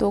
2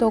2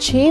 6